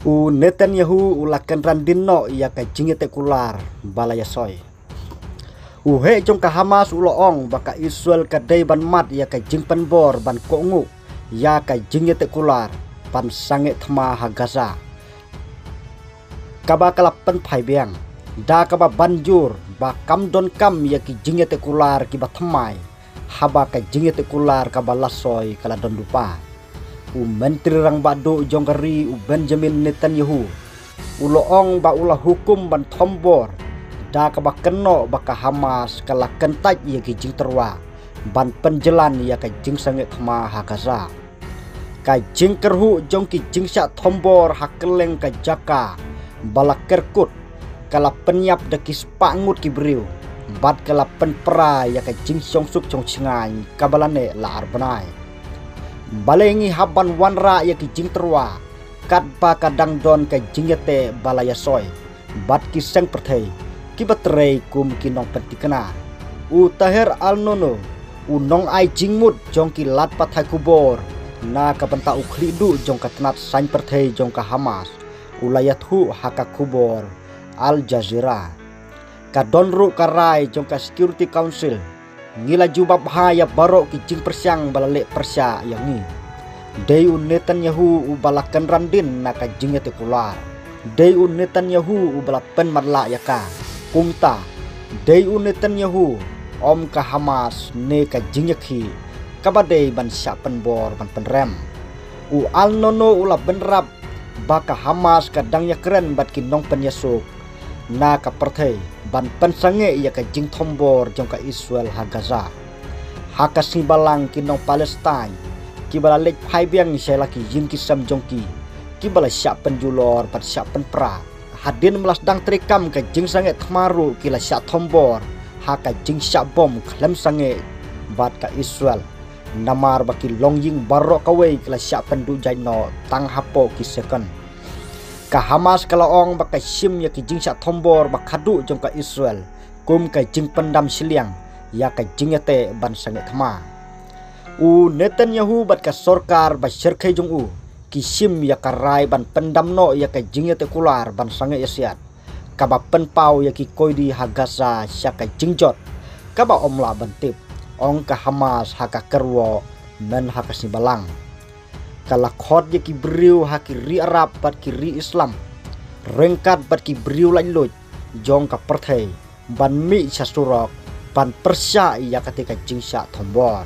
Netanyahu ulakan randino ia ka jingete kular balaya soy. He jong ka Hamas uloong baka Israel ka day ban mat ia ka jing penbor ban kongu ia ka jingete kular pan sange thma ha Gaza. Kaba kalapan phai biang da kaba banjur ba kam don kam ia ki jingete kular ki ba thmai haba ka jingete kular kaba lasoy kala don dupa. Menteri rang badu jongkari Benjamin Netanyahu uloong ba ulah hukum ban thombor da ka ba keno baka Hamas kala kentaj ia ki jing terwa ban penjelan ia ka jing sange thma ha Gaza ka jing kerhu jong ki jing sya thombor hakeleng ka jaka bala kerkut kala penyap da ki spangut ki briu bat kala penpra ia ka jing song suk chong chingai kabalane la arbanai balengi haban wanra ya ki jing terwa kat ba kadang don ka jingete balaya soy bat ki sang perthei ki batrei kum ki nong pentikana taher al nono nong ai jingmut jong ki lat pathai kubor na ka banta ukhli du jong ka tnat sain perthei jong ka Hamas ulayat hu haka kubor Al Jazeera ka donru karai jong ka Security Council ngila jubab haya barok ki jing persyang balale persya yang ni Day Netanyahu ubalakan randin naka jingete kular Day Netanyahu ubalapen marla yaka kumta Day Netanyahu om ka Hamas ne ka jingekhi kabade ban syapen bor ban penrem al nono ula benrap baka Hamas kadang ya keren bat kinong penyesuk na ka perthei ban pensange ia ka jing thombor jong ka Israel ha Gaza haka balang kinong Palestine kibala lek phai biang sai laki jing kisam jongki kibala syak penjulor pat syak penpra hadin melas dang trekam ka jing sange thmaru kila syak thombor haka jing syak bom klem sange bat ka Israel namar baki longjing barok kawai kila syak pendu jaino tang hapo ki second ka Hamas kalaong baka sim ya ki jing syak thombor bakadu jong ka Israel kum ka jing pendam siliang ya ka jingete ban sange thma Netanyahu bat ka sorkar ba serkai jong kisim ya karai ban pendam no ya ka jingete kular ban sange yasiat kaba penpau ya ki koidi ha Gaza sya ka jingjot kaba omla bantip ong ka Hamas ha ka kerwo men ha ka sibalang kala khot ya ki briu ha ki ri Arab bat ki ri Islam rengkat bat ki briu lain loj jong ka perthei ban mi sasurok ban persya ya ketika jingsya thombor